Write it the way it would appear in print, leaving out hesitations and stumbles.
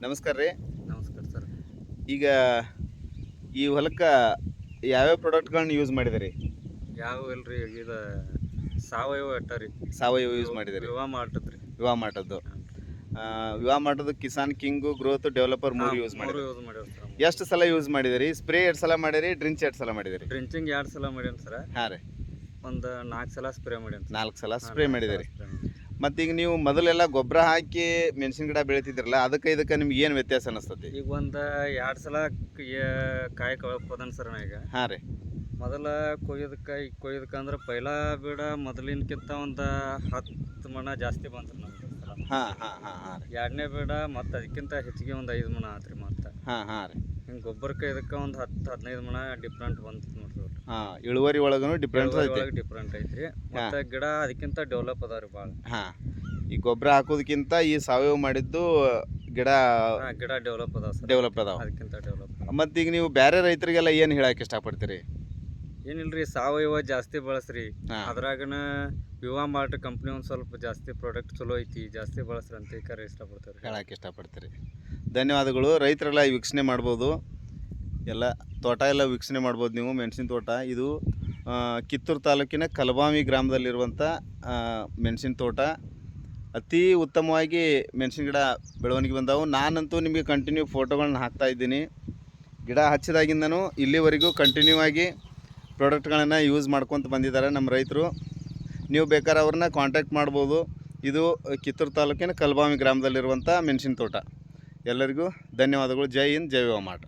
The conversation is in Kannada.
ನಮಸ್ಕಾರ ರೀ. ನಮಸ್ಕಾರ ಸರ್. ಈಗ ಈ ಹೊಲಕ್ಕೆ ಯಾವ್ಯಾವ ಪ್ರಾಡಕ್ಟ್ಗಳನ್ನ ಯೂಸ್ ಮಾಡಿದಿರಿ? ಯಾವ ಇಲ್ರಿ ಇದು ಸಾವಯವ ಅಟ್ಟ ರೀ. ಸಾವಯವ ಯೂಸ್ ಮಾಡಿದಿರಿ? ವಿವಾ ಮಾಡ್ತದ್ರಿ. ವಿವಾ ಮಾಟದ್ದು. ವಿವಾ ಮಾಟದ್ದು Kisan king growth developer 3 use ಮಾಡಿದ್ರಿ. ಯೂಸ್ ಮಾಡ್ಯಾರ ಸರ್. ಎಷ್ಟು ಸಲ ಯೂಸ್ ಮಾಡಿದಿರಿ? ಸ್ಪ್ರೇ 2 ಸಲ ಮಾಡಿರಿ, ಡ್ರಿಂಚ್ 2 ಸಲ ಮಾಡಿದಿರಿ? ಡ್ರಿಂಚಿಂಗ್ 2 ಸಲ ಮಾಡ್ಯಾನ ಸರ್. ಹಾಂ ರೀ. ಒಂದು 4 ಸಲ ಸ್ಪ್ರೇ ಮಾಡ್ಯಾನ. 4 ಸಲ ಸ್ಪ್ರೇ ಮಾಡಿದಿರಿ. ಮತ್ತೀಗ ನೀವು ಮೊದಲೆಲ್ಲ ಗೊಬ್ಬರ ಹಾಕಿ ಮೆಣಸಿನ ಗಿಡ ಬೆಳಿತಿದ್ರಲ್ಲ, ಅದಕ್ಕೆ ಇದಕ್ಕೆ ನಿಮ್ಗೆ ಏನು ವ್ಯತ್ಯಾಸ ಅನಿಸ್ತತಿ? ಈಗ ಒಂದು 2 ಸಲ ಕಾಯಿ ಕಳ್ಕೋದನ್ ಸರ್ ನಾ ಈಗ. ಹಾಂ ರೀ. ಮೊದಲ ಕೊಯ್ದಕ್ಕಂದ್ರೆ ಪೈಲ ಬೀಡ ಮೊದಲಿನಕ್ಕಿಂತ ಒಂದು 10 ಮಣ ಜಾಸ್ತಿ ಬಂತ್ರಿ ನಮ್ಗೆ. ಹಾಂ ಹಾಂ ಹಾಂ ಹಾಂ ರೀ. 2ನೇ ಬೀಡ ಮತ್ತು ಅದಕ್ಕಿಂತ ಹೆಚ್ಚಿಗೆ ಒಂದು 5 ಮಣ ಆತ್ರಿ ಮತ್ತೆ. ಹಾಂ ಹಾಂ ರೀ. ಹಿಂಗೆ ಗೊಬ್ಬರಕ್ಕೆ ಇದಕ್ಕೆ ಒಂದು 10-15 ಮಣ ಡಿಫ್ರೆಂಟ್ ಬಂತು ನೋಡ್ರಿ. ಹಾಂ, ಇಳುವರಿ ಒಳಗೂ ಡಿಫ್ರೆನ್ಸ್ ಐತಿ. ಡಿಫ್ರೆಂಟ್ ಐತ್ರಿ. ಮತ್ತು ಗಿಡ ಅದಕ್ಕಿಂತ ಡೆವಲಪ್ ಅದಾವ್ರಿ ಭಾಳ. ಹಾಂ, ಈ ಗೊಬ್ಬರ ಹಾಕೋದಕ್ಕಿಂತ ಈ ಸಾವಯವ ಮಾಡಿದ್ದು ಗಿಡ ಡೆವಲಪ್ ಅದಾವ ಸರ್. ಡೆವಲಪ್ ಅದಾವ. ಅದಕ್ಕಿಂತ ಡೆವಲಪ್. ಮತ್ತೀಗ ನೀವು ಬೇರೆ ರೈತರಿಗೆಲ್ಲ ಏನು ಹೇಳಕ್ಕೆ ಇಷ್ಟಪಡ್ತೀರಿ? ಏನಿಲ್ರಿ, ಸಾವಯವ ಜಾಸ್ತಿ ಬಳಸ್ರಿ. ಹಾಂ. ಅದ್ರಾಗನ ವಿವಾ ಮಾರ್ಟ್ ಕಂಪ್ನಿ ಒಂದು ಸ್ವಲ್ಪ ಜಾಸ್ತಿ ಪ್ರಾಡಕ್ಟ್ ಚಲೋ ಐತಿ, ಜಾಸ್ತಿ ಬಳಸ್ರಿ ಅಂತ ಕರೆ ಇಷ್ಟಪಡ್ತಾರೆ. ಹೇಳಕ್ಕೆ ಇಷ್ಟಪಡ್ತೀರಿ. ಧನ್ಯವಾದಗಳು. ರೈತರೆಲ್ಲ ವೀಕ್ಷಣೆ ಮಾಡ್ಬೋದು, ಎಲ್ಲ ತೋಟ ಎಲ್ಲ ವೀಕ್ಷಣೆ ಮಾಡ್ಬೋದು ನೀವು. ಮೆಣಸಿನ ತೋಟ ಇದು ಕಿತ್ತೂರು ತಾಲೂಕಿನ ಕಲಬಾವಿ ಗ್ರಾಮದಲ್ಲಿರುವಂಥ ಮೆಣಸಿನ ತೋಟ. ಅತಿ ಉತ್ತಮವಾಗಿ ಮೆಣಸಿನ ಗಿಡ ಬೆಳವಣಿಗೆ ಬಂದವು. ನಾನಂತೂ ನಿಮಗೆ ಕಂಟಿನ್ಯೂ ಫೋಟೋಗಳನ್ನ ಹಾಕ್ತಾ ಇದ್ದೀನಿ. ಗಿಡ ಹಚ್ಚಿದಾಗಿಂದನೂ ಇಲ್ಲಿವರೆಗೂ ಕಂಟಿನ್ಯೂ ಆಗಿ ಪ್ರಾಡಕ್ಟ್ಗಳನ್ನು ಯೂಸ್ ಮಾಡ್ಕೊತ ಬಂದಿದ್ದಾರೆ ನಮ್ಮ ರೈತರು. ನೀವು ಬೇಕಾದ್ರೆ ಅವ್ರನ್ನ ಕಾಂಟ್ಯಾಕ್ಟ್ ಮಾಡ್ಬೋದು. ಇದು ಕಿತ್ತೂರು ತಾಲೂಕಿನ ಕಲಬಾವಿ ಗ್ರಾಮದಲ್ಲಿರುವಂಥ ಮೆಣಸಿನ ತೋಟ. ಎಲ್ಲರಿಗೂ ಧನ್ಯವಾದಗಳು. ಜೈ ಹಿಂದ್, ಜೈ ವಿವಾ ಮಾರ್ಟ್.